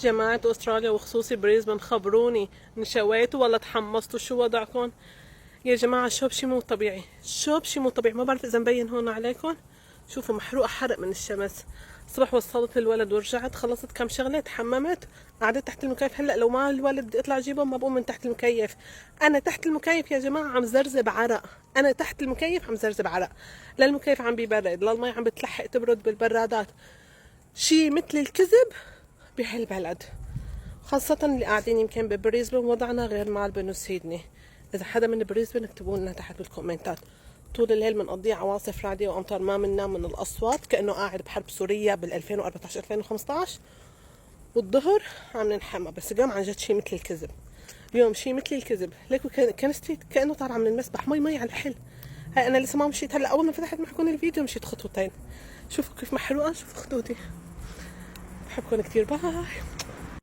جماعة أستراليا وخصوصي بريزبن، خبروني نشويتوا ولا تحمصتوا؟ شو وضعكم يا جماعة؟ الشوب شي مو طبيعي، الشوب شي مو طبيعي. ما بعرف إذا مبين هون عليكم، شوفوا محروقة حرق من الشمس. الصبح وصلت الولد ورجعت، خلصت كم شغلة، تحممت، قعدت تحت المكيف. هلا لو ما الولد بدي اطلع اجيبه ما بقوم من تحت المكيف. انا تحت المكيف يا جماعة عم زرزب عرق، انا تحت المكيف عم زرزب عرق. لا المكيف عم بيبرد، لا المي عم بتلحق تبرد بالبرادات. شي مثل الكذب بهالبلد، خاصة اللي قاعدين يمكن ببريزبن. وضعنا غير مالبن وسيدني. إذا حدا من بريزبن اكتبوا لنا تحت بالكومنتات. طول الليل بنقضيه عواصف رعدية وأمطار، ما منا من الأصوات كأنه قاعد بحرب سوريا بال 2014 2015. والظهر عم ننحمى، بس اليوم عن جد شي مثل الكذب. اليوم شي مثل الكذب. ليكوا كنستي كأنه طالعة من المسبح، مي على الحل. هاي أنا لسه ما مشيت، هلا أول ما فتحت معكم الفيديو مشيت خطوتين. شوفوا كيف محروقة، شوفوا خطوتي. بحبكم كتير، باي.